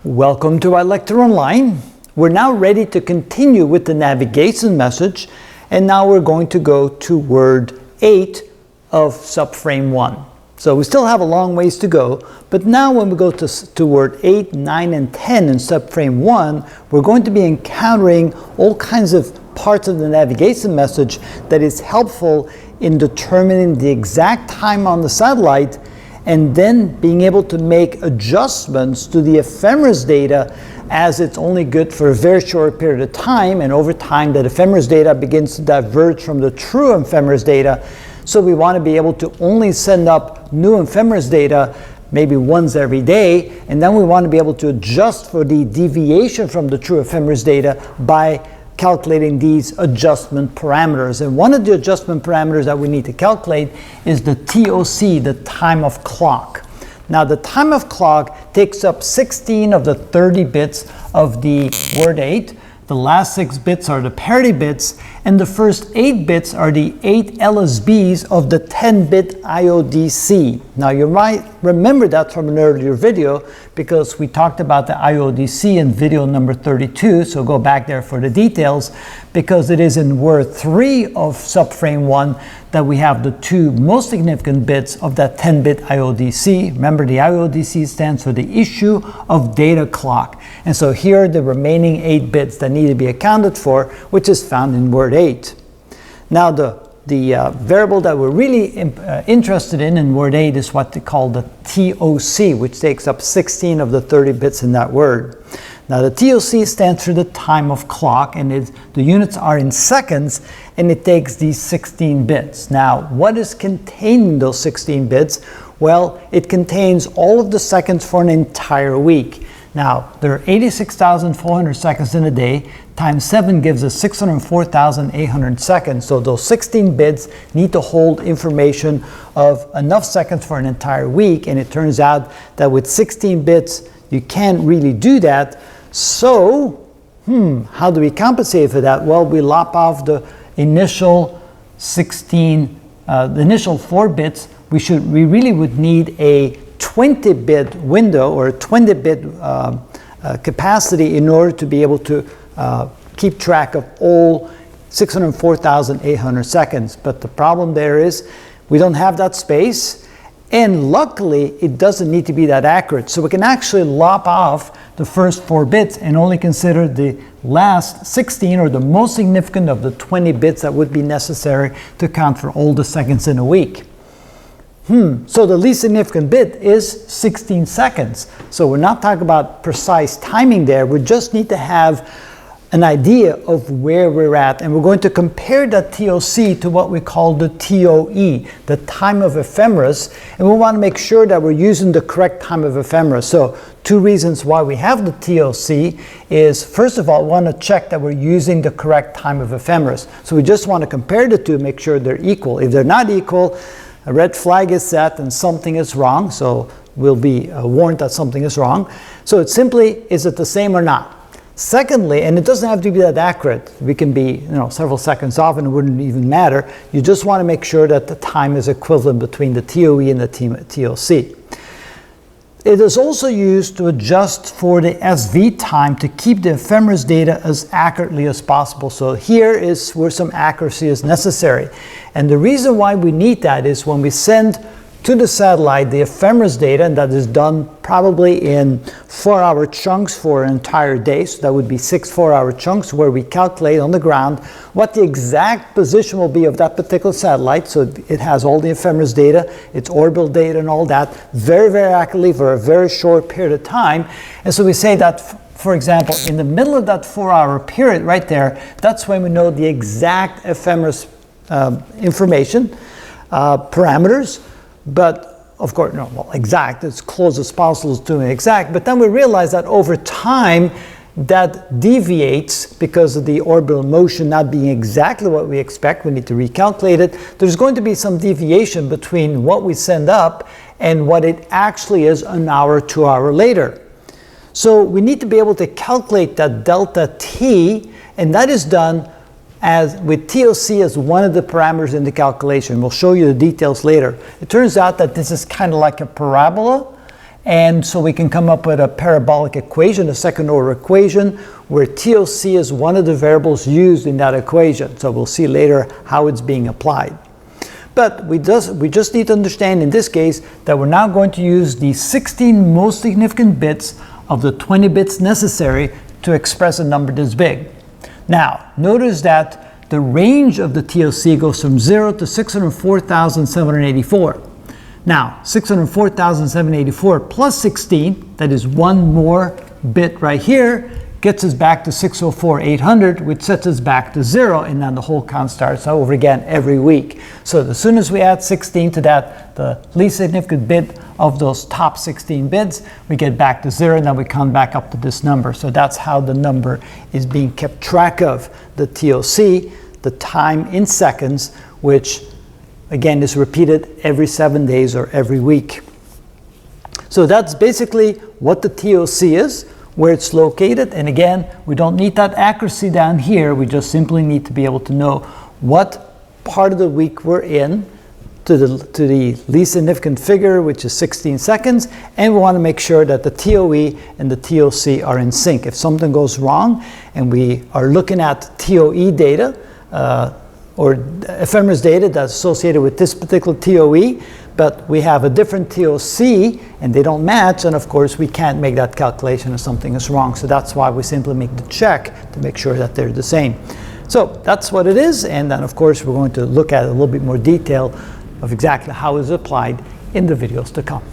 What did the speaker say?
Welcome to iLecture Online. We're now ready to continue with the navigation message, and now we're going to go to word 8 of subframe 1. So we still have a long ways to go, but now when we go to word 8, 9, and 10 in subframe 1, we're going to be encountering all kinds of parts of the navigation message that is helpful in determining the exact time on the satellite and then being able to make adjustments to the ephemeris data, as it's only good for a very short period of time, and over time that ephemeris data begins to diverge from the true ephemeris data. So we want to be able to only send up new ephemeris data maybe once every day, and then we want to be able to adjust for the deviation from the true ephemeris data by calculating these adjustment parameters. And one of the adjustment parameters that we need to calculate is the TOC, the time of clock. Now the time of clock takes up 16 of the 30 bits of the word 8. The last 6 bits are the parity bits, and the first 8 bits are the 8 LSBs of the 10-bit IODC. Now you might remember that from an earlier video because we talked about the IODC in video number 32, so go back there for the details, because it is in word 3 of subframe 1 that we have the 2 most significant bits of that 10-bit IODC. Remember, the IODC stands for the issue of data clock. And so here are the remaining 8 bits that need to be accounted for, which is found in word 8. Now the variable that we're really interested in word 8 is what they call the TOC, which takes up 16 of the 30 bits in that word. Now the TOC stands for the time of clock, and the units are in seconds, and it takes these 16 bits. Now what is contained in those 16 bits? Well, it contains all of the seconds for an entire week. Now, there are 86,400 seconds in a day, times 7 gives us 604,800 seconds. So those 16 bits need to hold information of enough seconds for an entire week, and it turns out that with 16 bits, you can't really do that. So, how do we compensate for that? Well, we lop off the initial 4 bits. We really would need a 20-bit window or a 20-bit capacity in order to be able to keep track of all 604,800 seconds. But the problem there is we don't have that space, and luckily it doesn't need to be that accurate. So we can actually lop off the first 4 bits and only consider the last 16, or the most significant of the 20 bits that would be necessary to account for all the seconds in a week. So the least significant bit is 16 seconds. So we're not talking about precise timing there. We just need to have an idea of where we're at. And we're going to compare that TOC to what we call the TOE, the time of ephemeris. And we want to make sure that we're using the correct time of ephemeris. So 2 reasons why we have the TOC is, first of all, we want to check that we're using the correct time of ephemeris. So we just want to compare the two, make sure they're equal. If they're not equal, a red flag is set and something is wrong, so we'll be warned that something is wrong. So it's simply, is it the same or not? Secondly, and it doesn't have to be that accurate. We can be several seconds off and it wouldn't even matter. You just want to make sure that the time is equivalent between the TOE and the TOC. It is also used to adjust for the SV time to keep the ephemeris data as accurately as possible. So here is where some accuracy is necessary. And the reason why we need that is when we send to the satellite the ephemeris data, and that is done probably in 4-hour chunks for an entire day. So that would be 6 4-hour chunks where we calculate on the ground what the exact position will be of that particular satellite. So it has all the ephemeris data, its orbital data and all that, very, very accurately for a very short period of time. And so we say that, for example, in the middle of that 4-hour period right there, that's when we know the exact ephemeris information, parameters. But of course, exact, as close as possible to an exact. But then we realize that over time, that deviates because of the orbital motion not being exactly what we expect. We need to recalculate it. There's going to be some deviation between what we send up and what it actually is an hour, 2 hours later. So we need to be able to calculate that delta t, and that is done as with TOC as one of the parameters in the calculation. We'll show you the details later. It turns out that this is kind of like a parabola, And so we can come up with a parabolic equation, a second order equation, where TOC is one of the variables used in that equation. So we'll see later how it's being applied. But we just need to understand in this case that we're now going to use the 16 most significant bits of the 20 bits necessary to express a number this big. Now, notice that the range of the TOC goes from 0 to 604,784. Now, 604,784 plus 16, that is one more bit right here, gets us back to 604,800, which sets us back to 0, and then the whole count starts over again every week. So as soon as we add 16 to that, the least significant bit of those top 16 bits, we get back to 0, and then we come back up to this number. So that's how the number is being kept track of, the TOC, the time in seconds, which again is repeated every 7 days or every week. So that's basically what the TOC is, where it's located, and again, we don't need that accuracy down here, we just simply need to be able to know what part of the week we're in to the least significant figure, which is 16 seconds, and we want to make sure that the TOE and the TOC are in sync. If something goes wrong and we are looking at TOE data, or ephemeris data that's associated with this particular TOE, but we have a different TOC and they don't match, and of course we can't make that calculation if something is wrong. So that's why we simply make the check to make sure that they're the same. So that's what it is, and then of course we're going to look at a little bit more detail of exactly how it's applied in the videos to come.